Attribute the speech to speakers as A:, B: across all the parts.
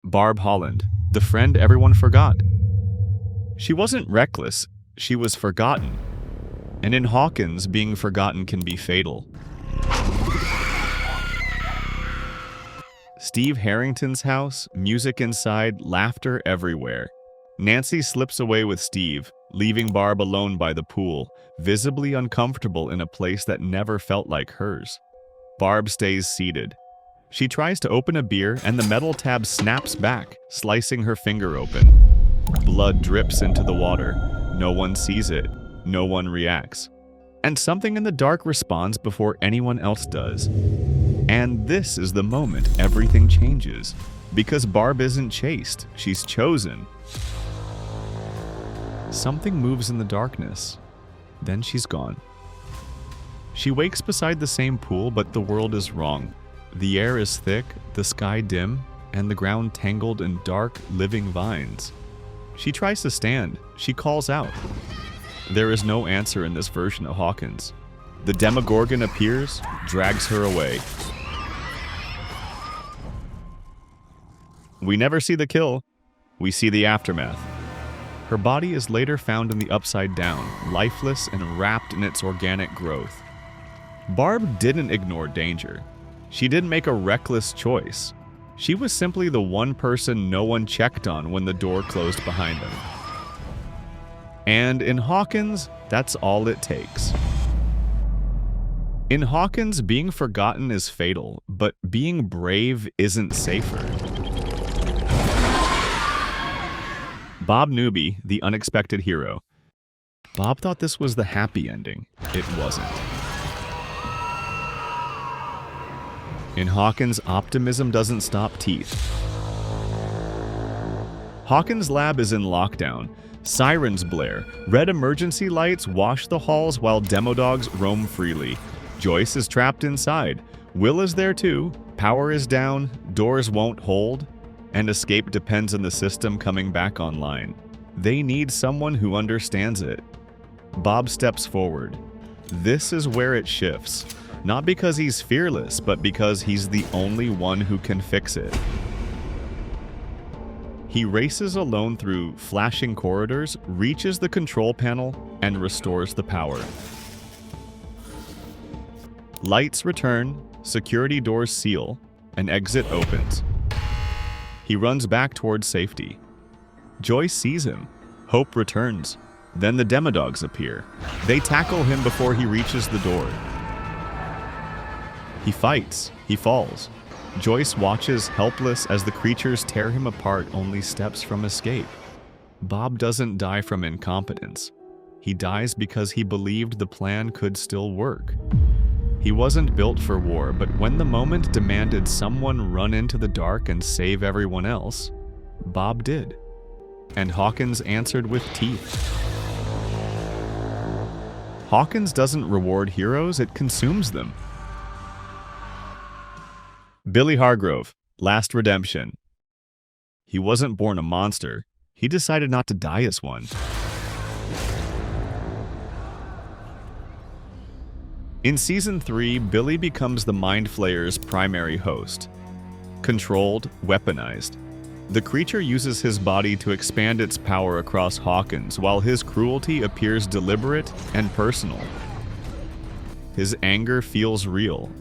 A: Barb Holland, the friend everyone forgot. She wasn't reckless, she was forgotten. And in Hawkins, being forgotten can be fatal. Steve Harrington's house, music inside, laughter everywhere. Nancy slips away with Steve, leaving Barb alone by the pool, visibly uncomfortable in a place that never felt like hers. Barb stays seated. She tries to open a beer and the metal tab snaps back, slicing her finger open. Blood drips into the water. No one sees it. No one reacts. And something in the dark responds before anyone else does. And this is the moment everything changes. Because Barb isn't chased, she's chosen. Something moves in the darkness. Then she's gone. She wakes beside the same pool, but the world is wrong. The air is thick, the sky dim, and the ground tangled in dark, living vines. She tries to stand. She calls out. There is no answer in this version of Hawkins. The Demogorgon appears, drags her away. We never see the kill. We see the aftermath. Her body is later found in the Upside Down, lifeless and wrapped in its organic growth. Barb didn't ignore danger. She didn't make a reckless choice. She was simply the one person no one checked on when the door closed behind them. And in Hawkins, that's all it takes. In Hawkins, being forgotten is fatal, but being brave isn't safer. Bob Newby, the unexpected hero. Bob thought this was the happy ending. It wasn't. In Hawkins, optimism doesn't stop teeth. Hawkins' lab is in lockdown. Sirens blare. Red emergency lights wash the halls while demodogs roam freely. Joyce is trapped inside. Will is there too. Power is down. Doors won't hold. And escape depends on the system coming back online. They need someone who understands it. Bob steps forward. This is where it shifts. Not because he's fearless, but because he's the only one who can fix it. He races alone through flashing corridors, reaches the control panel, and restores the power. Lights return, security doors seal, an exit opens. He runs back towards safety. Joyce sees him. Hope returns. Then the demodogs appear. They tackle him before he reaches the door. He fights. He falls. Joyce watches helpless as the creatures tear him apart only steps from escape. Bob doesn't die from incompetence. He dies because he believed the plan could still work. He wasn't built for war, but when the moment demanded someone run into the dark and save everyone else, Bob did. And Hawkins answered with teeth. Hawkins doesn't reward heroes, it consumes them. Billy Hargrove, Last Redemption. He wasn't born a monster. He decided not to die as one. In Season 3, Billy becomes the Mind Flayer's primary host. Controlled, weaponized. The creature uses his body to expand its power across Hawkins, while his cruelty appears deliberate and personal. His anger feels real,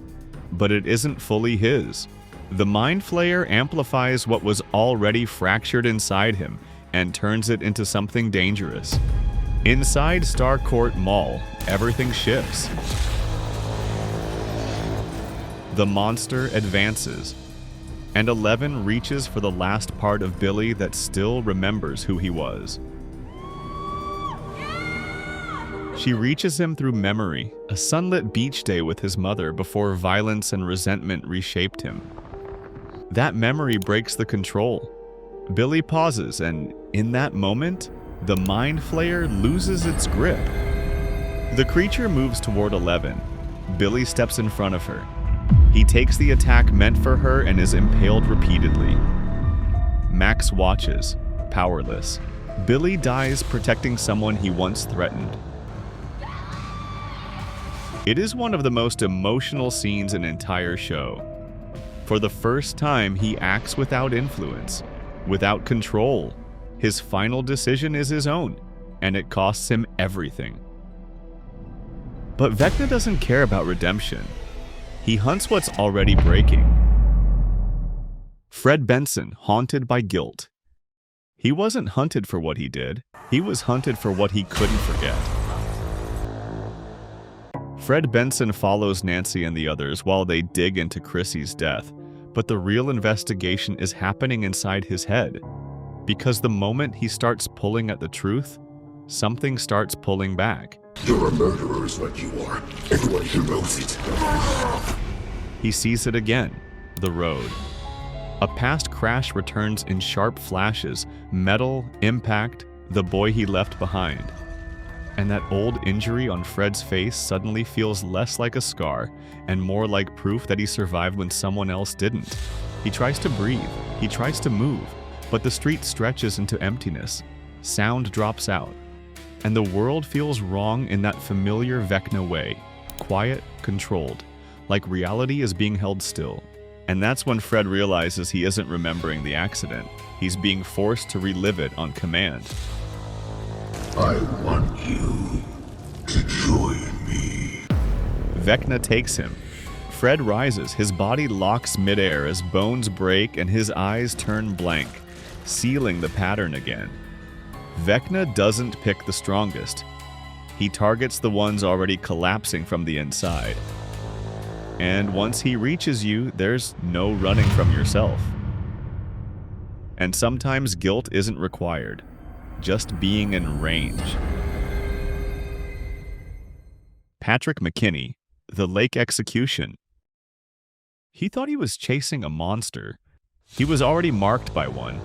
A: but it isn't fully his. The Mind Flayer amplifies what was already fractured inside him and turns it into something dangerous. Inside Starcourt Mall, everything shifts. The monster advances, and 11 reaches for the last part of Billy that still remembers who he was. She reaches him through memory, a sunlit beach day with his mother before violence and resentment reshaped him. That memory breaks the control. Billy pauses, and in that moment, the Mind Flayer loses its grip. The creature moves toward 11. Billy steps in front of her. He takes the attack meant for her and is impaled repeatedly. Max watches, powerless. Billy dies protecting someone he once threatened. It is one of the most emotional scenes in the entire show. For the first time, he acts without influence. without control. His final decision is his own, and it costs him everything. But Vecna doesn't care about redemption. He hunts what's already breaking. Fred Benson, haunted by guilt. He wasn't hunted for what he did. He was hunted for what he couldn't forget. Fred Benson follows Nancy and the others while they dig into Chrissy's death, but the real investigation is happening inside his head. Because the moment he starts pulling at the truth, something starts pulling back.
B: You're a murderer is what you are. Everyone here knows it.
A: He sees it again, the road. A past crash returns in sharp flashes, metal, impact, the boy he left behind. And that old injury on Fred's face suddenly feels less like a scar and more like proof that he survived when someone else didn't. He tries to breathe, he tries to move, but the street stretches into emptiness. Sound drops out, and the world feels wrong in that familiar Vecna way, quiet, controlled, like reality is being held still. And that's when Fred realizes he isn't remembering the accident. He's being forced to relive it on command.
B: I want you to join me.
A: Vecna takes him. Fred rises, his body locks midair as bones break and his eyes turn blank, sealing the pattern again. Vecna doesn't pick the strongest. He targets the ones already collapsing from the inside. And once he reaches you, there's no running from yourself. And sometimes guilt isn't required, just being in range. Patrick McKinney, the Lake Execution. He thought he was chasing a monster. He was already marked by one.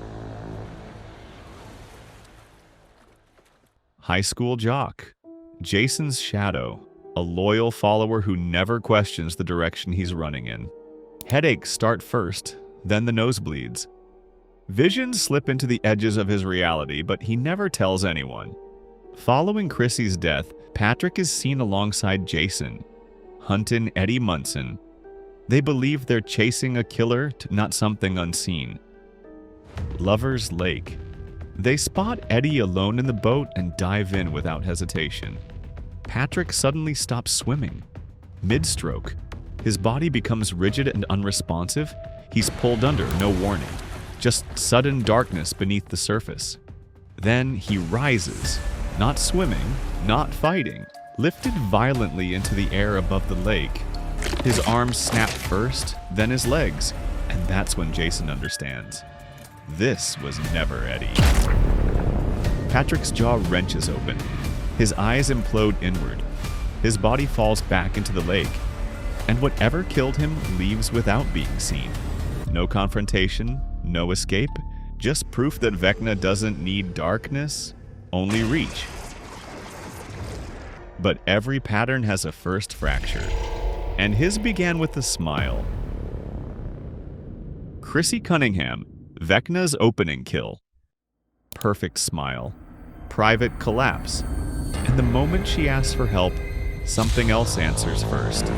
A: High school jock, Jason's shadow. A loyal follower who never questions the direction he's running in. Headaches start first, then the nosebleeds. Visions slip into the edges of his reality, but he never tells anyone. Following Chrissy's death, Patrick is seen alongside Jason, hunting Eddie Munson. They believe they're chasing a killer, not something unseen. Lover's Lake. They spot Eddie alone in the boat and dive in without hesitation. Patrick suddenly stops swimming. Mid-stroke, his body becomes rigid and unresponsive. He's pulled under, no warning. Just sudden darkness beneath the surface. Then he rises, not swimming, not fighting, lifted violently into the air above the lake. His arms snap first, then his legs, and that's when Jason understands. This was never Eddie. Patrick's jaw wrenches open. His eyes implode inward. His body falls back into the lake. And whatever killed him leaves without being seen. No confrontation, no escape, just proof that Vecna doesn't need darkness, only reach. But every pattern has a first fracture. And his began with a smile. Chrissy Cunningham, Vecna's opening kill. Perfect smile. Private collapse. And the moment she asks for help, something else answers first.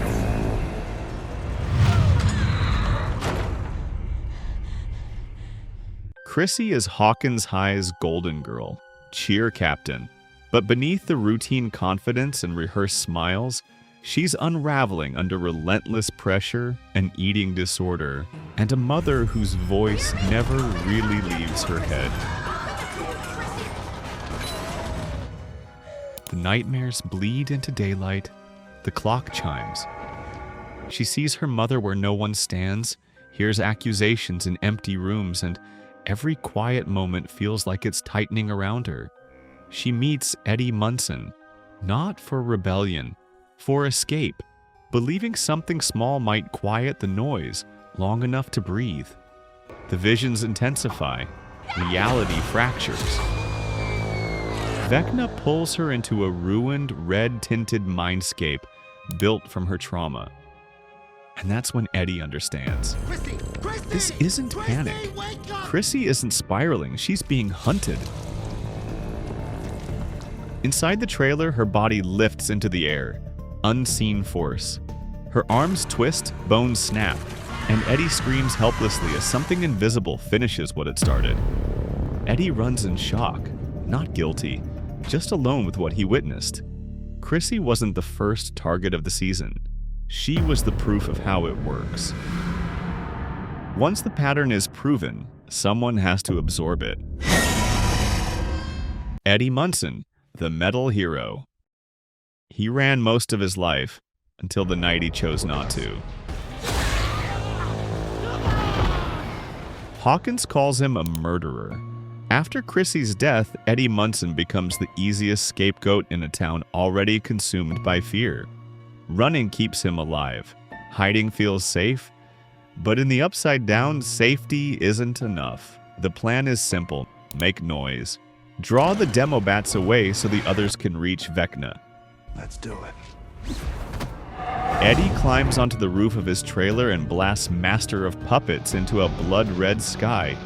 A: Chrissy is Hawkins High's golden girl, cheer captain. But beneath the routine confidence and rehearsed smiles, she's unraveling under relentless pressure, an eating disorder, and a mother whose voice never really leaves her head. The nightmares bleed into daylight. The clock chimes. She sees her mother where no one stands, hears accusations in empty rooms, and every quiet moment feels like it's tightening around her. She meets Eddie Munson, not for rebellion, for escape, believing something small might quiet the noise long enough to breathe. The visions intensify. Reality fractures. Vecna pulls her into a ruined, red-tinted mindscape built from her trauma. And that's when Eddie understands. This isn't panic. Chrissy isn't spiraling, she's being hunted. Inside the trailer, her body lifts into the air. Unseen force. Her arms twist, bones snap. and Eddie screams helplessly as something invisible finishes what it started. Eddie runs in shock, not guilty, just alone with what he witnessed. Chrissy wasn't the first target of the season. She was the proof of how it works. Once the pattern is proven, someone has to absorb it. Eddie Munson, the metal hero. He ran most of his life until the night he chose not to. Hawkins calls him a murderer. After Chrissy's death, Eddie Munson becomes the easiest scapegoat in a town already consumed by fear. Running keeps him alive. Hiding feels safe. But in the Upside Down, safety isn't enough. The plan is simple. Make noise. Draw the demo bats away so the others can reach Vecna.
C: Let's do it.
A: Eddie climbs onto the roof of his trailer and blasts Master of Puppets into a blood-red sky,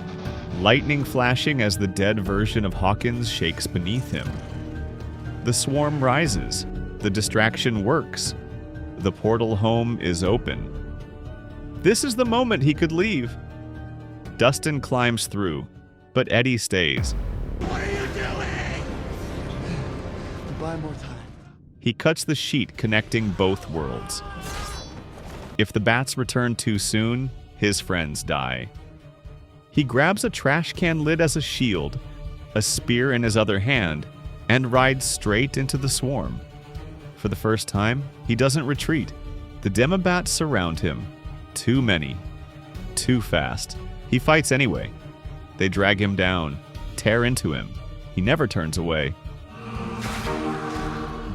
A: lightning flashing as the dead version of Hawkins shakes beneath him. The swarm rises. The distraction works. The portal home is open. This is the moment he could leave. Dustin climbs through, but Eddie stays.
C: What are you doing? Buy more time.
A: He cuts the sheet connecting both worlds. If the bats return too soon, his friends die. He grabs a trash can lid as a shield, a spear in his other hand, and rides straight into the swarm. For the first time, he doesn't retreat. The demobats surround him. Too many. Too fast. He fights anyway. They drag him down, tear into him. He never turns away.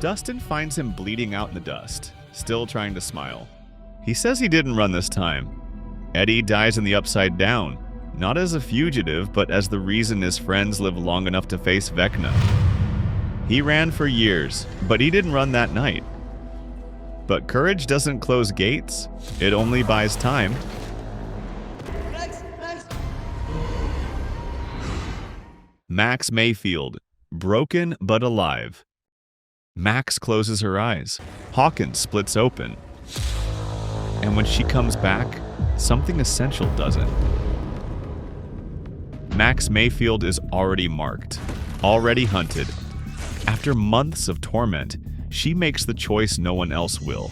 A: Dustin finds him bleeding out in the dust, still trying to smile. He says he didn't run this time. Eddie dies in the Upside Down, not as a fugitive, but as the reason his friends live long enough to face Vecna. He ran for years, but he didn't run that night. But courage doesn't close gates, it only buys time.
C: Next.
A: Max Mayfield, broken but alive. Max closes her eyes. Hawkins splits open. And when she comes back, something essential doesn't. Max Mayfield is already marked, already hunted. After months of torment, she makes the choice no one else will.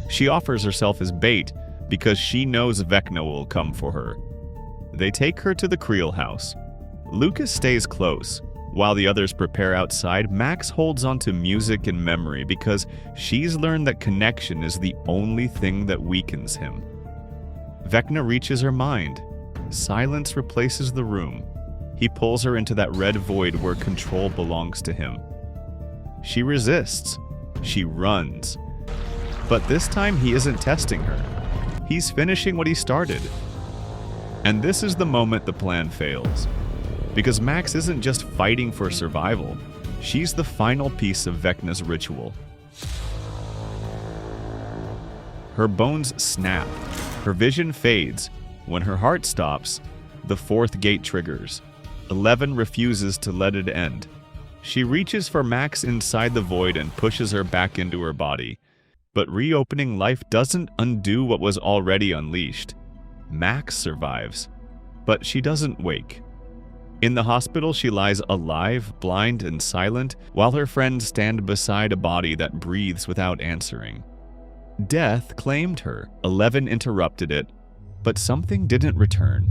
A: She offers herself as bait because she knows Vecna will come for her. They take her to the Creel house. Lucas stays close. While the others prepare outside, Max holds onto music and memory because she's learned that connection is the only thing that weakens him. Vecna reaches her mind. Silence replaces the room. He pulls her into that red void where control belongs to him. She resists. She runs. But this time he isn't testing her. He's finishing what he started. And this is the moment the plan fails. Because Max isn't just fighting for survival. She's the final piece of Vecna's ritual. Her bones snap. Her vision fades. When her heart stops, the fourth gate triggers. 11 refuses to let it end. She reaches for Max inside the void and pushes her back into her body. But reopening life doesn't undo what was already unleashed. Max survives. But she doesn't wake. In the hospital, she lies alive, blind, and silent, while her friends stand beside a body that breathes without answering. Death claimed her. 11 interrupted it, but something didn't return.